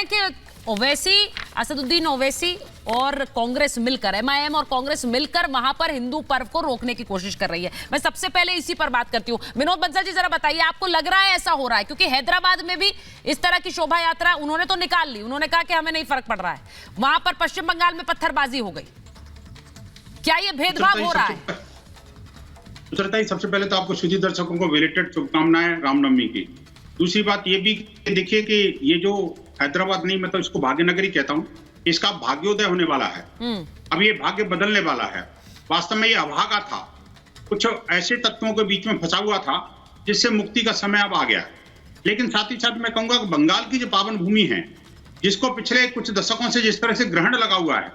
हैं कि ओवैसी, असदुद्दीन ओवैसी और कांग्रेस मिलकर, एमआईएम और कांग्रेस मिलकर वहां पर हिंदू पर्व को रोकने की कोशिश कर रही है। मैं सबसे पहले इसी पर बात करती हूँ। विनोद बंसल जी, जरा बताइए, आपको लग रहा है ऐसा हो रहा है? क्योंकि हैदराबाद में भी इस तरह की शोभा यात्रा उन्होंने तो निकाल ली, उन्होंने कहा कि हमें नहीं फर्क पड़ रहा है। वहां पर पश्चिम बंगाल में पत्थरबाजी हो गई। क्या ये भेदभाव हो रहा है? सबसे पहले तो आपको सुधी दर्शकों को बिलेटेड शुभकामनाएं रामनवमी की। दूसरी बात ये भी देखिए कि ये जो हैदराबाद नहीं, मैं तो इसको भाग्यनगरी कहता हूँ, इसका भाग्योदय होने वाला है। अब ये भाग्य बदलने वाला है। वास्तव में ये अभागा था, कुछ ऐसे तत्वों के बीच में फंसा हुआ था जिससे मुक्ति का समय अब आ गया। लेकिन साथ ही साथ मैं कहूंगा कि बंगाल की जो पावन भूमि है, जिसको पिछले कुछ दशकों से जिस तरह से ग्रहण लगा हुआ है,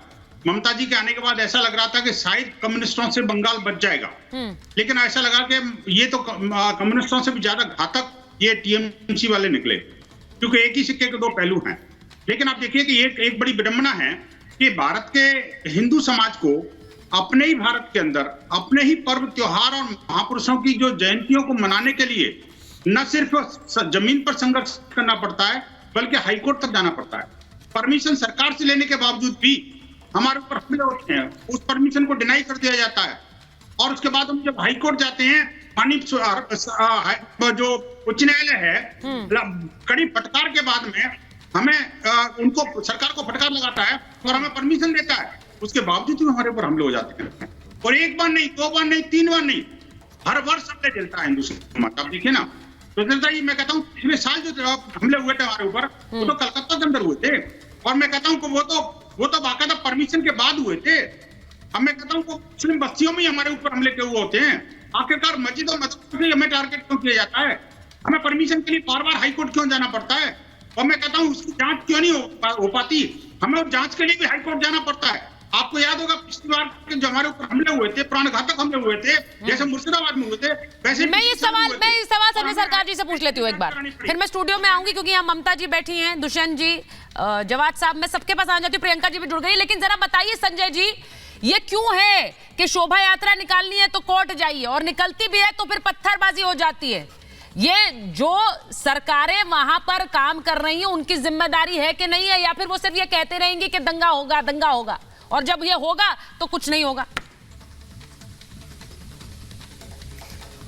ममता जी के आने के बाद ऐसा लग रहा था कि शायद कम्युनिस्टों से बंगाल बच जाएगा, लेकिन ऐसा लगा कि ये तो कम्युनिस्टों से भी ज्यादा घातक ये टीएमसी वाले निकले, क्योंकि एक ही सिक्के के दो पहलू हैं। लेकिन आप देखिए कि एक बड़ी विडंबना है कि भारत के हिंदू समाज को अपने ही भारत के अंदर अपने ही पर्व त्योहार और महापुरुषों की जो जयंतियों को मनाने के लिए न सिर्फ जमीन पर संघर्ष करना पड़ता है, बल्कि हाईकोर्ट तक जाना पड़ता है। परमिशन सरकार से लेने के बावजूद भी हमारे ऊपर हमले होते हैं, उस परमिशन को डिनाई कर दिया जाता है। और उसके बाद हम जब हाईकोर्ट जाते हैं, जो उच्च न्यायालय है, कड़ी फटकार के बाद में हमें उनको सरकार को फटकार लगाता है और हमें परमिशन देता है, उसके बावजूद भी हमारे ऊपर हमले हो जाते हैं। और एक बार नहीं, दो बार नहीं, तीन बार नहीं, हर वर्ष हमले चलता है हिंदुस्तान। आप देखिए ना, तो चलता ही, मैं कहता हूँ पिछले साल जो हमले हुए थे हमारे ऊपर, वो तो कलकत्ता के अंदर हुए थे। और मैं कहता हूँ कि वो तो बाकायदा परमिशन के बाद हुए थे। अब मैं कहता हूँ मुस्लिम बस्तियों में हमारे ऊपर हमले क्यों होते हैं? आखिरकार मस्जिद और मस्जिद से हमें टारगेट क्यों किया जाता है? हमें परमिशन के लिए बार बार हाईकोर्ट क्यों जाना पड़ता है? और मैं कहता हूँ उसकी जांच क्यों नहीं हो पाती? हमें उस जांच के लिए भी हाईकोर्ट जाना पड़ता है। आपको याद होगा पिछली बार जो हमारे ऊपर हमले हुए थे, प्राणघातक हमले हुए थे, जैसे मुर्शिदाबाद में हुए थे, वैसे मैं ये सवाल संजय सरकार जी से पूछ लेती हूँ एक बार, फिर मैं स्टूडियो में आऊंगी, क्योंकि यहाँ ममता जी बैठी हैं, दुष्यंत जी, जवाद साहब, मैं सबके पास आ जाती हूँ, प्रियंका जी भी जुड़ गई। लेकिन जरा बताइए संजय जी, ये क्यों है कि शोभा यात्रा निकालनी है तो कोर्ट जाइए, और निकलती भी है तो फिर पत्थरबाजी हो जाती है? ये जो सरकारें वहां पर काम कर रही हैं, उनकी जिम्मेदारी है कि नहीं है, या फिर वो सिर्फ ये कहते रहेंगे कि दंगा होगा, दंगा होगा, और जब ये होगा तो कुछ नहीं होगा?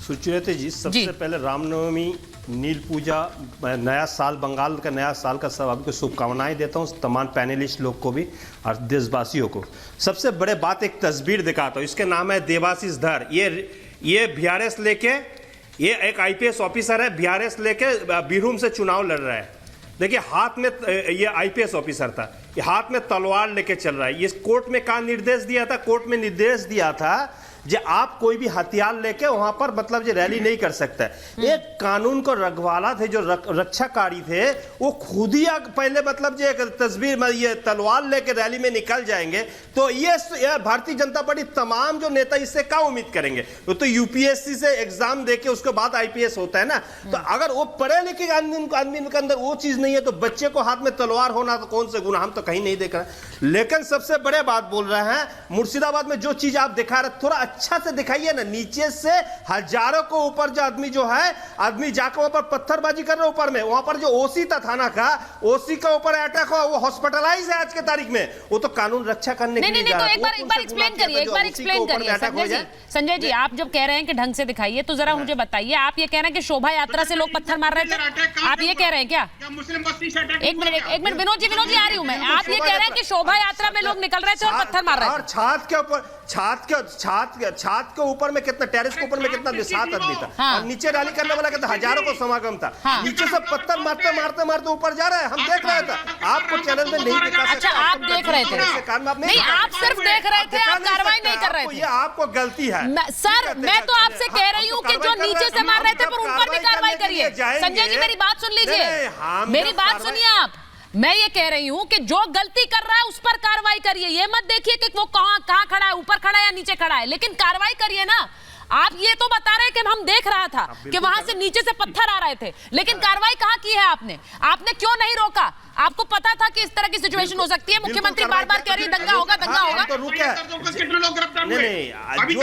सुचेता जी, सबसे पहले रामनवमी, नील पूजा, नया साल, बंगाल का नया साल का सब आपको शुभकामनाएं देता हूं, तमाम पैनलिस्ट लोग को भी और देशवासियों को। सबसे बड़े बात, एक तस्वीर दिखाता हूं, इसके नाम है देवाशीष धर। ये बीआरएस लेके, ये एक आईपीएस ऑफिसर है, बीआरएस लेके बीरभूम से चुनाव लड़ रहा है। देखिए हाथ में, ये आईपीएस ऑफिसर था, ये हाथ में तलवार लेके चल रहा है। ये कोर्ट में कहा निर्देश दिया था, कोर्ट में निर्देश दिया था जो आप कोई भी हथियार लेके वहां पर मतलब जो रैली नहीं कर सकता है। एक कानून को रखवाला थे, जो रक्षाकारी थे, वो खुद ही पहले मतलब जो एक तस्वीर में ये तलवार लेके रैली में निकल जाएंगे, तो ये भारतीय जनता पार्टी तमाम जो नेता इससे क्या उम्मीद करेंगे? वो तो यूपीएससी से एग्जाम देके उसके बाद आईपीएस होता है ना। तो अगर वो पढ़े लिखे आदमी के अंदर वो चीज नहीं है, तो बच्चे को हाथ में तलवार होना तो कौन से गुना, हम तो कहीं नहीं देख रहे। लेकिन सबसे बड़े बात बोल रहे हैं, मुर्शिदाबाद में जो चीज आप दिखा रहे, थोड़ा अच्छा से दिखाइए ना। नीचे से हजारों को ऊपर जो आदमी जाकर वहां पर पत्थरबाजी कर रहे हैं। ऊपर में वहां पर जो ओसी था थाना का, ओसी का ऊपर अटैक हुआ, वो हॉस्पिटलाइज है आज के तारीख में। वो तो कानून रक्षा करने के लिए जा रहा है। एक बार एक्सप्लेन करिए संजय जी, आप जब कह रहे हैं कि ढंग से दिखाइए, तो जरा मुझे बताइए, आप ये कह रहे हैं कि शोभा यात्रा से लोग पत्थर मार रहे थे, आप ये कह रहे हैं क्या? एक मिनट विनोद जी आ रही हूं मैं। आप ये कह रहे हैं कि शोभा यात्रा में लोग निकल रहे थे और पत्थर मार रहे थे, और छात के ऊपर में कितना, टेरेस के ऊपर में कितना, 7 आदमी था, और नीचे रैली करने वाला कितना, हजारों को समागम था। नीचे से पत्थर मारते मारते मारते ऊपर जा रहा है, हम देख रहे थे। आपको चैनल में नहीं दिखा। अच्छा, आप देख रहे थे? नहीं, आप सिर्फ देख रहे थे, आप कार्रवाई नहीं कर रहे थे। ये आपको गलती है सर। मैं तो आपसे कह रही हूँ कि जो नीचे से मार रहे थे पर उन पर भी कार्रवाई करिए। संजय जी मेरी बात सुन लीजिए, मेरी बात सुनिए आप। मैं ये कह रही हूं कि जो गलती कर रहा है उस पर कार्रवाई करिए। ये मत देखिए कि वो कहां खड़ा है, ऊपर खड़ा है या नीचे खड़ा है, लेकिन कार्रवाई करिए ना। आप ये तो बता रहे हैं कि हम देख रहा था कि वहां से नीचे से पत्थर आ रहे थे, लेकिन कार्रवाई कहाँ की है आपने क्यों नहीं रोका? आपको पता था कि इस तरह की सिचुएशन हो सकती है। मुख्यमंत्री बार बार कह रही है दंगा होगा, दंगा होगा। तो रुके नहीं, जो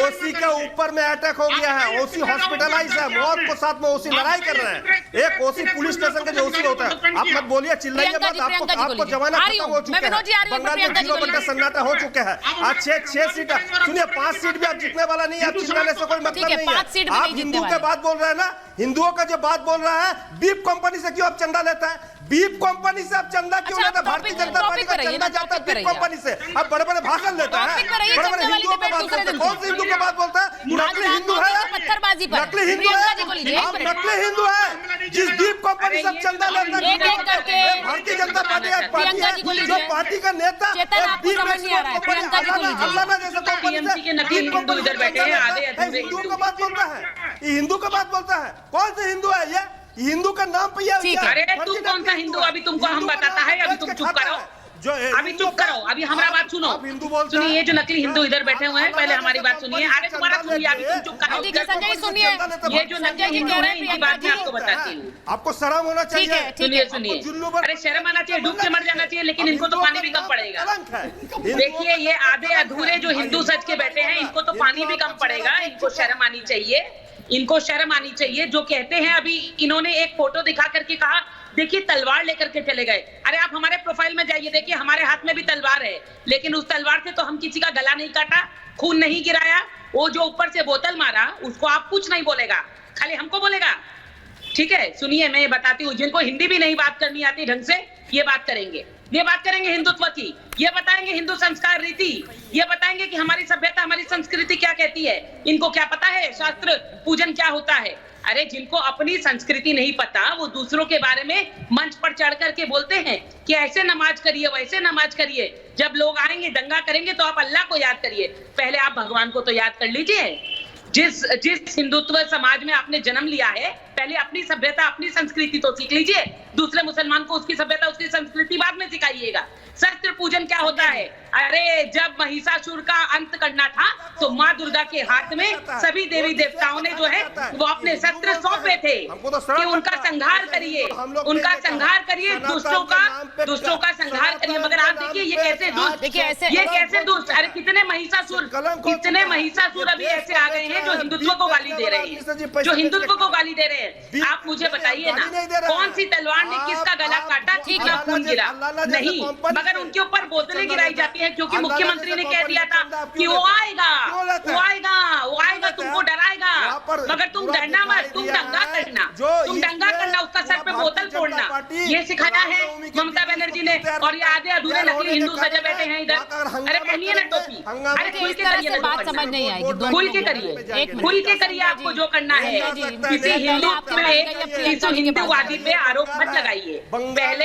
ओसी के ऊपर में अटैक हो गया है, ओसी हॉस्पिटलाइज है, मौत को साथ में ओसी लड़ाई कर रहे हैं। एक ओसी पुलिस स्टेशन के जो ओसी होता है, आप मत बोलिए, चिल्लाइए मत, आपको जमाना खत्म हो चुका है, बंगाल में जीरो बंदा सन्नाटा हो चुका है। आज 6 सीट, सुनिए 5 सीट भी आप जीतने वाला नहीं है, आप चिल्लाने से कोई मतलब नहीं है। आप हिंदू के बात बोल रहे हैं ना, हिंदुओं का जो बात बोल रहा है, बीप कंपनी से क्यों आप चंदा लेता है? बीप कंपनी से आप चंदा क्यों लेते हैं? भारतीय जनता पार्टी का चंदा जाता है बीप कंपनी से। आप बड़े बड़े भाषण लेता है, बड़े बड़े हिंदुओं का बात करते हैं। कौन से हिंदू का बात बोलता है? नकली हिंदू है, नकली हिंदू है, आप नकली हिंदू है। जिस बीप कंपनी से आप चंदा लेते हैं, भारतीय जनता पार्टी का पार्टी है, जो पार्टी का नेता अल्लाह जैसे कंपनी से हिंदुओं का बात बोलता है, हिंदू का बात बोलता है। कौन से हिंदू है ये? हिंदू का नाम पे अरे तू कौन सा हिंदू? अभी तुमको हम बताता है, अभी तुम चुप करो, अभी चुप करो, अभी हमारा बात सुनो। सुनिए, ये जो नकली हिंदू इधर बैठे हुए हैं, पहले हमारी बात सुनिए। अरे तुम्हारा सुनिए, अभी तुम चुप करो। संजय सुनिए, ये जो नकली हिंदू है, इनकी बात मैं आपको बताती हूँ। आपको शर्म होना चाहिए। सुनिए, अरे शर्म आना चाहिए, डूब के मर जाना चाहिए, लेकिन इनको तो पानी भी कम पड़ेगा। देखिए, ये आधे अधूरे जो हिंदू सच के बैठे हैं, इनको तो पानी भी कम पड़ेगा। इनको शर्म आनी चाहिए, इनको शर्म आनी चाहिए। जो कहते हैं, अभी इन्होंने एक फोटो दिखा करके कहा देखिए तलवार लेकर के चले गए। अरे आप हमारे प्रोफाइल में जाइए, देखिए हमारे हाथ में भी तलवार है, लेकिन उस तलवार से तो हम किसी का गला नहीं काटा, खून नहीं गिराया। वो जो ऊपर से बोतल मारा, उसको आप कुछ नहीं बोलेगा, खाली हमको बोलेगा। ठीक है, सुनिए, मैं बताती हूँ। जिनको हिंदी भी नहीं बात करनी आती ढंग से, ये बात करेंगे, ये बात करेंगे हिंदुत्व की, ये बताएंगे हिंदू संस्कार रीति, ये बताएंगे कि हमारी सभ्यता, हमारी संस्कृति क्या कहती है। इनको क्या पता है शास्त्र पूजन क्या होता है? अरे जिनको अपनी संस्कृति नहीं पता, वो दूसरों के बारे में मंच पर चढ़ करके बोलते हैं कि ऐसे नमाज करिए, वैसे नमाज करिए। जब लोग आएंगे दंगा करेंगे तो आप अल्लाह को याद करिए, पहले आप भगवान को तो याद कर लीजिए। जिस हिंदुत्व समाज में आपने जन्म लिया है, पहले अपनी सभ्यता, अपनी संस्कृति तो सीख लीजिए। दूसरे मुसलमान को उसकी सभ्यता, उसकी संस्कृति बाद में सिखाइएगा। शस्त्र पूजन क्या होता है? अरे जब महिषासुर का अंत करना था, तो माँ दुर्गा के हाथ में सभी देवी देवताओं ने जो है वो अपने शस्त्र सौंपे थे कि उनका संहार करिए, उनका संहार करिए, दुष्टों का संहार करिए। मगर आप देखिए ये कैसे दुष्ट, अरे कितने महिषासुर अभी ऐसे आ गए हैं जो हिंदुत्व को गाली दे रहे हैं, जो हिंदुत्व को गाली दे रहे हैं। आप मुझे बताइए ना, कौन सी तलवार ने किसका गला काटा, कितना खून गिरा? नहीं, मगर उनके ऊपर बोतलें गिराई जाती है, क्योंकि मुख्यमंत्री ने कह दिया था कि वो आएगा, तुमको डराएगा, मगर तुम डरना मत, तुम दंगा करना, उसका सर पे बोतल फोड़ना, ये सिखाया है ममता बनर्जी ने। और ये आधे अधूरे नकली हिंदू सजे बैठे हैं इधर। अरे पहनिए ना टोपी, अरे खुल के करिए, बात समझ नहीं आएगी, खुल के करिए, आपको जो करना है। किसी हिंदुवादी पे आरोप मत लगाइए। पहले